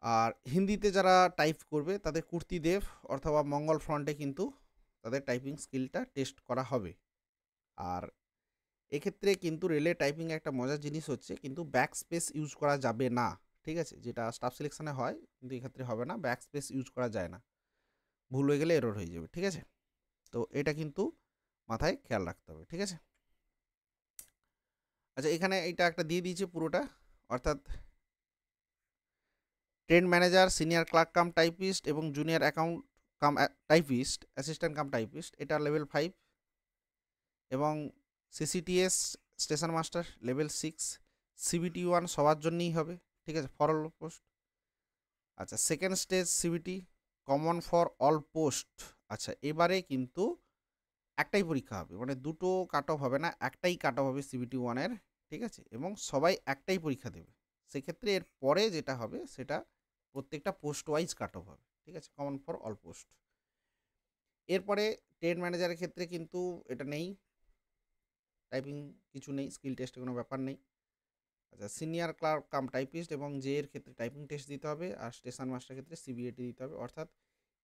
আর হিন্দিতে যারা টাইপ করবে তাদের কুর্তিদেব অথবা মঙ্গল ফ্রন্টে কিন্তু তাদের টাইপিং স্কিলটা টেস্ট করা হবে। আর এক্ষেত্রে কিন্তু রেলে টাইপিং একটা মজার জিনিস হচ্ছে, কিন্তু ব্যাক স্পেস ইউজ করা যাবে না, ঠিক আছে, যেটা স্টাফ সিলেকশনে হয়, কিন্তু এক্ষেত্রে হবে না, ব্যাক স্পেস ইউজ করা যায় না, ভুল হয়ে গেলে এরর হয়ে যাবে, ঠিক আছে। তো এটা কিন্তু মাথায় খেয়াল রাখতে হবে, ঠিক আছে। আচ্ছা, এখানে এটা একটা দিয়ে দিয়েছে পুরোটা, অর্থাৎ trade manager, senior clerk cum typist এবং junior account cum typist, assistant cum typist, এটা লেভেল 5, এবং CCTS station master level 6, CBT1 সবার জন্যই হবে, ঠিক আছে, ফর অল পোস্ট। আচ্ছা, second stage CBT common for all post. আচ্ছা, এবারে কিন্তু একটাই পরীক্ষা হবে, মানে দুটো কাট অফ হবে না, একটাই কাট অফ হবে CBT1-এর, ঠিক আছে, এবং সবাই একটাই পরীক্ষা দেবে, সেক্ষেত্রে এর পরে যেটা হবে সেটা প্রত্যেকটা পোস্ট ওয়াইজ কাট অফ হবে, ঠিক আছে, কমন ফর অল পোস্ট। এরপরে ট্রেড ম্যানেজারের ক্ষেত্রে কিন্তু এটা নেই, টাইপিং কিছু নেই, স্কিল টেস্টে কোনো ব্যাপার নেই। আচ্ছা, সিনিয়র ক্লার্ক কাম টাইপিস্ট এবং জে এর ক্ষেত্রে টাইপিং টেস্ট দিতে হবে, আর স্টেশন মাস্টারের ক্ষেত্রে সিবিএটি দিতে হবে, অর্থাৎ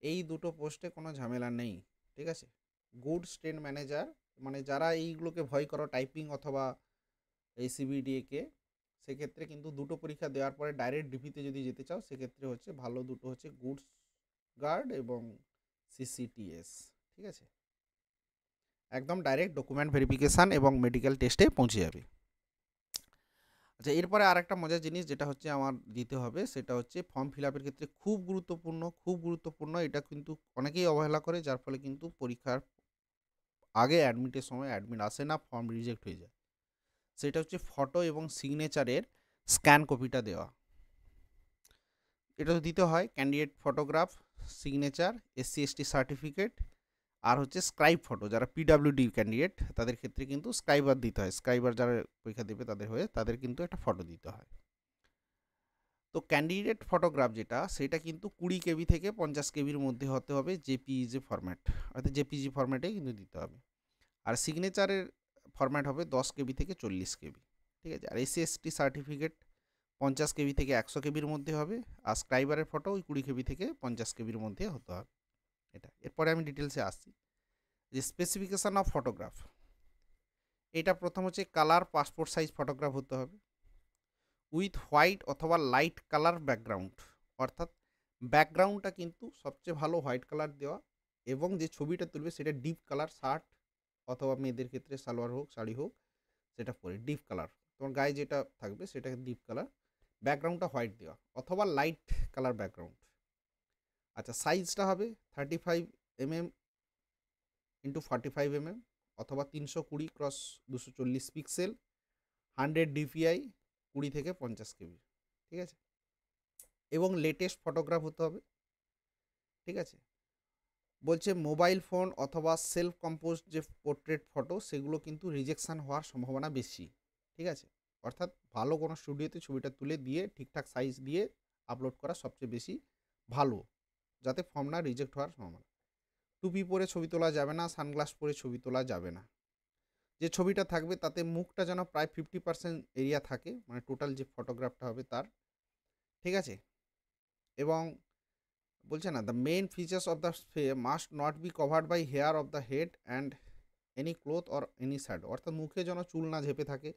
এই দুটো পোস্টে কোনো ঝামেলা নেই, ঠিক আছে। গুড ট্রেড ম্যানেজার মানে যারা এইগুলোকে ভয় করো টাইপিং অথবা এই সিবিডিএকে, সেক্ষেত্রে কিন্তু দুটো পরীক্ষা দেওয়ার পরে ডাইরেক্ট ডিপিতে যদি যেতে চাও সেক্ষেত্রে হচ্ছে ভালো দুটো হচ্ছে গুডস গার্ড এবং সিসিটিএস, ঠিক আছে, একদম ডাইরেক্ট ডকুমেন্ট ভেরিফিকেশান এবং মেডিকেল টেস্টে পৌঁছে যাবে। আচ্ছা, এরপরে আর একটা মজার জিনিস যেটা হচ্ছে আমার দিতে হবে সেটা হচ্ছে ফর্ম ফিল আপের ক্ষেত্রে খুব গুরুত্বপূর্ণ, এটা কিন্তু অনেকেই অবহেলা করে, যার ফলে কিন্তু পরীক্ষার আগে অ্যাডমিটের সময় অ্যাডমিট আসে না, ফর্ম রিজেক্ট হয়ে যায়। সেটা হচ্ছে ফটো এবং সিগনেচারের স্ক্যান কপিটা দেওয়া। এটা তো দিতে হয়, candidate photograph, signature, SC/ST certificate, আর হচ্ছে স্ক্রাইব ফটো। যারা পিডাব্লিউডি ক্যান্ডিডেট তাদের ক্ষেত্রে কিন্তু স্ক্রাইবার দিতে হয়, স্ক্রাইবার যারা পরীক্ষা দেবে তাদের হয়ে তাদের কিন্তু একটা ফটো দিতে হয়। তো ক্যান্ডিডেট ফটোগ্রাফ যেটা সেটা কিন্তু 20 কেবি থেকে 50 কেবির মধ্যে হতে হবে, জেপিইজি ফরম্যাট, অর্থাৎ জেপিজি ফরম্যাটে কিন্তু দিতে হবে। আর সিগনেচারের ফরম্যাট হবে 10 কেবি থেকে 40 কেবি, ঠিক আছে। আর SC/ST সার্টিফিকেট 50 কেবি থেকে 100 কেবির মধ্যে হবে, আর স্ক্রাইবারের ফটো ওই 20 কেবি থেকে 50 কেবির মধ্যে হতে হবে। এটা এরপরে আমি ডিটেলসে আসছি যে স্পেসিফিকেশান অফ ফটোগ্রাফ। এটা প্রথম হচ্ছে কালার পাসপোর্ট সাইজ ফটোগ্রাফ হতে হবে উইথ হোয়াইট অথবা লাইট কালার ব্যাকগ্রাউন্ড, অর্থাৎ ব্যাকগ্রাউন্ডটা কিন্তু সবচেয়ে ভালো হোয়াইট কালার দেওয়া, এবং যে ছবিটা তুলবে সেটা ডিপ কালার শার্ট অথবা মেয়েদের ক্ষেত্রে সালোয়ার হোক শাড়ি হোক সেটা পরে ডিপ কালার, তোমার গায়ে যেটা থাকবে সেটা ডিপ কালার, ব্যাকগ্রাউন্ডটা হোয়াইট দেওয়া অথবা লাইট কালার ব্যাকগ্রাউন্ড। আচ্ছা, সাইজটা হবে 35 mm ইন্টু 45 mm অথবা 320x240 পিক্সেল, 100 DPI, 20 থেকে 50 কেবি, ঠিক আছে, এবং লেটেস্ট ফটোগ্রাফ হতে হবে, ঠিক আছে। বলছে মোবাইল ফোন অথবা সেলফ কম্পোজ যে পোর্ট্রেট ফটো সেগুলো কিন্তু রিজেকশান হওয়ার সম্ভাবনা বেশি, ঠিক আছে, অর্থাৎ ভালো কোনো স্টুডিওতে ছবিটা তুলে দিয়ে ঠিকঠাক সাইজ দিয়ে আপলোড করা সবচেয়ে বেশি ভালো, যাতে ফর্ম না রিজেক্ট হওয়ার সম্ভাবনা। টুপি পরে ছবি তোলা যাবে না, সানগ্লাস পরে ছবি তোলা যাবে না। যে ছবিটা থাকবে তাতে মুখটা যেন প্রায় 50% এরিয়া থাকে, মানে টোটাল যে ফটোগ্রাফটা হবে তার, ঠিক আছে। এবং বলছে না, the main features of the must not be covered by hair of the head and any cloth or any shadow, অর্থাৎ মুখে যেন চুল না ঝেপে থাকে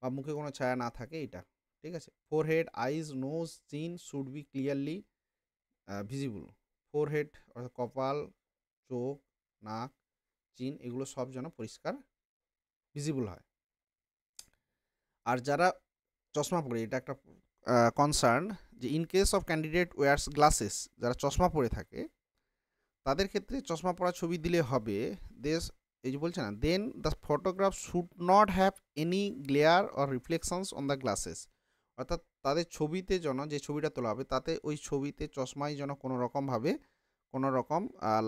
বা মুখে কোনো ছায়া না থাকে, এটা, ঠিক আছে। ফোরহেড, আইজ, নোজ, চিন should be clearly visible. Forehead অর্থাৎ কপাল, চোখ, নাক, চিন এগুলো সব যেন পরিষ্কার ভিজিবল হয়। আর যারা চশমা পরে, এটা একটা কনসার্ন যে in case of candidate wears glasses, যারা চশমা পরে থাকে তাদের ক্ষেত্রে চশমা পরা ছবি দিলে হবে দেশ, এই যে বলছে না, then the photograph should not have any glare or reflections on the glasses, অর্থাৎ তাদের ছবিতে যেন যে ছবিটা তোলা হবে তাতে ওই ছবিতে চশমায় যেন কোনো রকমভাবে কোনো রকম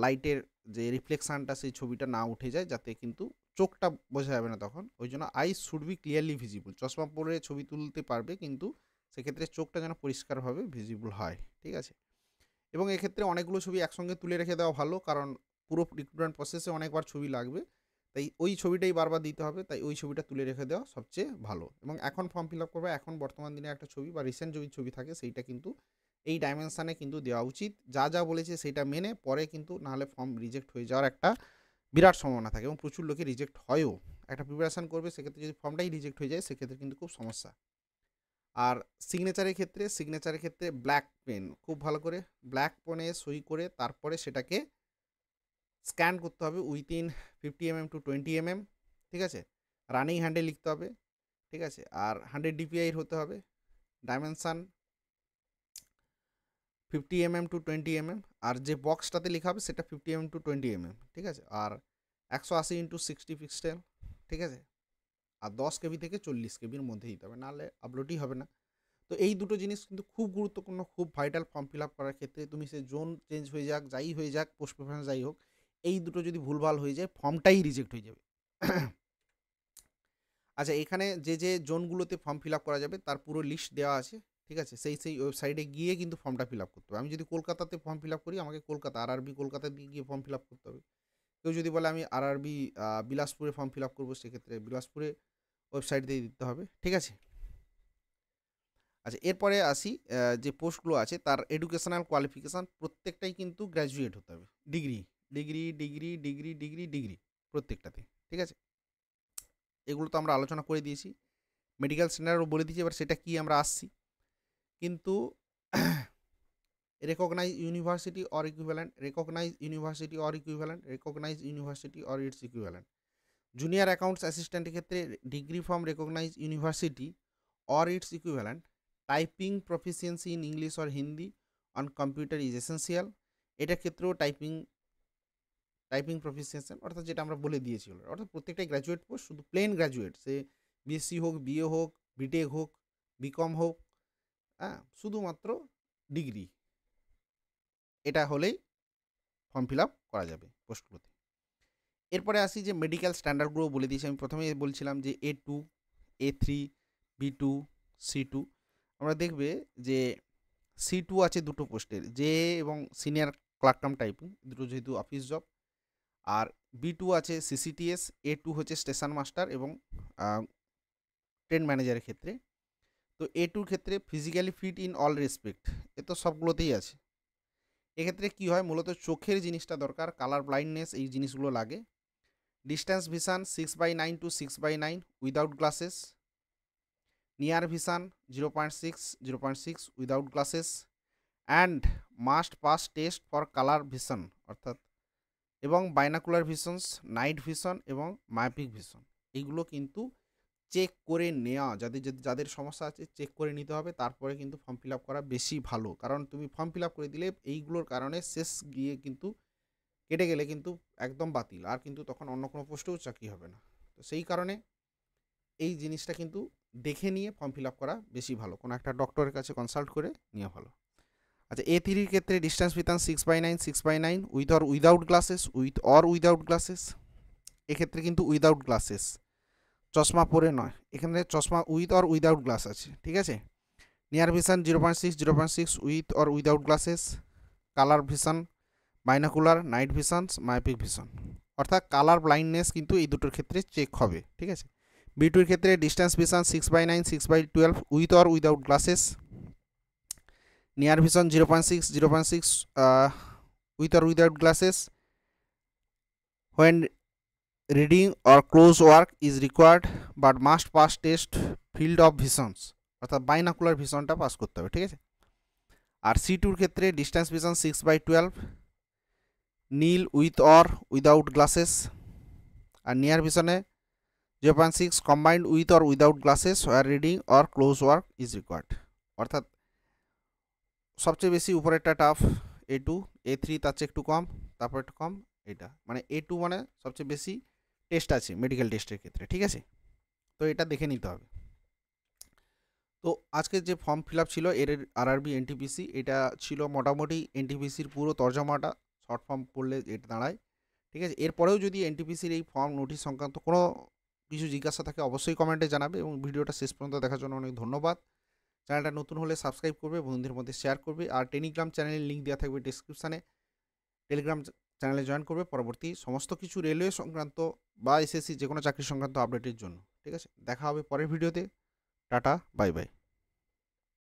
লাইটের যে রিফ্লেকশানটা সেই ছবিটা না উঠে যায়, যাতে কিন্তু চোখটা বোঝা যাবে না তখন, ওই জন্য আইস শুড বি ক্লিয়ারলি ভিজিবল, চশমা পরে ছবি তুলতে পারবে কিন্তু সেক্ষেত্রে চোখটা যেন পরিষ্কারভাবে ভিজিবল হয়, ঠিক আছে। এবং এক্ষেত্রে অনেকগুলো ছবি একসঙ্গে তুলে রেখে দেওয়া ভালো, কারণ পুরো রিক্রুটমেন্ট প্রসেসে অনেকবার ছবি লাগবে, তাই ওই ছবিটাই বারবার দিতে হবে, তাই ওই ছবিটা তুলে রেখে দেওয়া সবচেয়ে ভালো। এবং এখন ফর্ম ফিল আপ করবে, এখন বর্তমান দিনে একটা ছবি বা রিসেন্ট যদি ছবি থাকে সেইটা কিন্তু এই ডাইমেনশানে কিন্তু দেওয়া উচিত, যা যা বলেছে সেটা মেনে, পরে কিন্তু নাহলে ফর্ম রিজেক্ট হয়ে যাওয়ার একটা বিরাট সম্ভাবনা থাকে, এবং প্রচুর লোকে রিজেক্ট হয়ও। একটা প্রিপারেশান করবে, সেক্ষেত্রে যদি ফর্মটাই রিজেক্ট হয়ে যায় সেক্ষেত্রে কিন্তু খুব সমস্যা। আর সিগনেচারের ক্ষেত্রে ব্ল্যাক পেন, খুব ভালো করে ব্ল্যাক পেনে সই করে তারপরে সেটাকে স্ক্যান করতে হবে উইথিন 50 mm টু 20 mm, ঠিক আছে। রানিং হ্যান্ডে লিখতে হবে, ঠিক আছে। আর 100 DPI হতে হবে, ডাইমেনশান 50 mm টু 20 mm, আর যে বক্সটাতে লেখা হবে সেটা 50 mm টু 20 mm, ঠিক আছে। আর 180 ইন্টু 60 পিক্সেল, ঠিক আছে। আর 10 কেবি থেকে 40 কেবির মধ্যে দিতে হবে, নাহলে আপলোডই হবে না। তো এই দুটো জিনিস কিন্তু খুব গুরুত্বপূর্ণ, খুব ভাইটাল ফর্ম ফিল আপ করার ক্ষেত্রে। তুমি সে জোন চেঞ্জ হয়ে যাক, যাই হয়ে যাক, পোস্ট প্রেফারেন্স যাই হোক, এই দুটো যদি ভুলভাল হয়ে যায় ফর্মটাই রিজেক্ট হয়ে যাবে। আচ্ছা, এখানে যে জোনগুলোতে ফর্ম ফিল আপ করা যাবে তার পুরো লিস্ট দেওয়া আছে, ঠিক আছে? সেই ওয়েবসাইটে গিয়ে কিন্তু ফর্মটা ফিল আপ করতে হবে। আমি যদি কলকাতাতে ফর্ম ফিল আপ করি, আমাকে কলকাতা আরআরবি কলকাতাতে গিয়ে ফর্ম ফিল আপ করতে হবে। কেউ যদি বলে আমি আরআরবি বিলাসপুরে ফর্ম ফিল আপ করবো, সেক্ষেত্রে বিলাসপুরে ওয়েবসাইট দিয়ে দিতে হবে, ঠিক আছে? আচ্ছা, এরপরে আসি যে পোস্টগুলো আছে তার এডুকেশনাল কোয়ালিফিকেশান প্রত্যেকটাই কিন্তু গ্র্যাজুয়েট হতে হবে। Degree degree degree degree degree degree প্রত্যেকটাতে, ঠিক আছে? এগুলো তো আমরা আলোচনা করে দিয়েছি, মেডিকেল স্ট্যান্ডার্ডও বলে দিয়েছি। এবার সেটা কি আমরা আসছি, কিন্তু recognise university or equivalent, recognise university or equivalent, recognise university or its equivalent. Junior accounts অ্যাসিস্ট্যান্টের ক্ষেত্রে degree from recognise university or its equivalent. Typing proficiency in English or Hindi on computer is essential. এটার ক্ষেত্রেও typing proficiency, অর্থাৎ যেটা আমরা বলে দিয়েছি, অর্থাৎ প্রত্যেকটাই গ্র্যাজুয়েট পোস্ট, শুধু প্লেন গ্র্যাজুয়েট, সে বিএসসি হোক, বিএ হোক, বিটেক হোক, বিকম হোক, হ্যাঁ, শুধুমাত্র ডিগ্রি এটা হলেই ফর্ম ফিল আপ করা যাবে পোস্টগুলোতে। এরপরে আসি যে মেডিকেল স্ট্যান্ডার্ডগুলো বলে দিয়েছি। আমি প্রথমে বলছিলাম যে A2, A3, B2, C2। আমরা দেখবে যে C2 আছে দুটো পোস্টের, জে এবং সিনিয়র ক্লার্ক কাম টাইপিং, দুটো যেহেতু অফিস জব। আর B2 আছে CCTS, A2 হচ্ছে স্টেশন মাস্টার এবং ট্রেন ম্যানেজারের ক্ষেত্রে। তো A2-র ক্ষেত্রে physically fit in all respect, এ তো সবগুলোতেই আছে। এক্ষেত্রে কী হয়, মূলত চোখের জিনিসটা দরকার, কালার ব্লাইন্ডনেস, এই জিনিসগুলো লাগে। Distance vision 6/9 to 6/9 without glasses. Near vision 0.6 without glasses. And must pass test for colour vision, অর্থাৎ এবং বাইনাকুলার ভিশনস, নাইট ভিশন এবং মায়োপিক ভিশন। এইগুলো কিন্তু চেক করে নেওয়া, যাদের সমস্যা আছে চেক করে নিতে হবে, তারপরে কিন্তু ফর্ম ফিল আপ করা বেশি ভালো। কারণ তুমি ফর্ম ফিল আপ করে দিলে এইগুলোর কারণে শেষ গিয়ে কিন্তু কেটে গেলে কিন্তু একদম বাতিল, আর কিন্তু তখন অন্য কোনো পোস্টেও চাকরি হবে না। তো সেই কারণে এই জিনিসটা কিন্তু দেখে নিয়ে ফর্ম ফিল আপ করা বেশি ভালো, কোনো একটা ডক্টরের কাছে কনসাল্ট করে নেওয়া ভালো। আচ্ছা, A3-র ক্ষেত্রে distance vision 6/9 with or without glasses, without glasses. এক্ষেত্রে কিন্তু উইদাউট গ্লাসেস, চশমা পরে নয়, এখানে চশমা উইথ অর উইদাউট গ্লাস আছে, ঠিক আছে? Near vision 0.6 with or without glasses. Colour vision binocular, night visions, myopic vision, অর্থাৎ কালার ব্লাইন্ডনেস কিন্তু এই দুটোর ক্ষেত্রে চেক হবে, ঠিক আছে? B2-র ক্ষেত্রে distance vision 6/9 with or without glasses. Near vision 0.6 with or without glasses. When reading or close work is required but must pass test field of visions, অর্থাৎ বাইনাকুলার ভিশনটা পাস করতে হবে, ঠিক আছে? আর C2-র ক্ষেত্রে ডিস্টেন্স ভিশন 6/12 নীল উইথ অর উইদাউট গ্লাসেস। আর নিয়ার ভিশনে 0.6 combined with or without glasses where reading or close work is required. অর্থাৎ সবচেয়ে বেশি উপরেরটা টাফ A2, A3 তার চেয়ে একটু কম, তারপর একটু কম, এটা মানে A2 মানে সবচেয়ে বেশি টেস্ট আছে মেডিকেল টেস্টের ক্ষেত্রে, ঠিক আছে? তো এটা দেখে নিতে হবে। তো আজকে যে ফর্ম ফিল আপ ছিল এর আরআরবি এনটিপিসি, এটা ছিল মোটামুটি এনটিপিসির পুরো তর্জমাটা, শর্ট ফর্ম পড়লে এটা দাঁড়ায়, ঠিক আছে? এরপরেও যদি এনটিপিসির এই ফর্ম নোটিশ সংক্রান্ত কোনো কিছু জিজ্ঞাসা থাকে অবশ্যই কমেন্টে জানাবে, এবং ভিডিওটা শেষ পর্যন্ত দেখার জন্য অনেক ধন্যবাদ। চ্যানেলটা নতুন হলে সাবস্ক্রাইব করবে, বন্ধুদের মধ্যে শেয়ার করবে, আর টেলিগ্রাম চ্যানেলের লিঙ্ক দেওয়া থাকবে ডিসক্রিপশানে, টেলিগ্রাম চ্যানেলে জয়েন করবে পরবর্তী সমস্ত কিছু রেলওয়ে সংক্রান্ত বা এসএসসি যে কোনো চাকরি সংক্রান্ত আপডেটের জন্য, ঠিক আছে? দেখা হবে পরের ভিডিওতে। Tata, bye bye.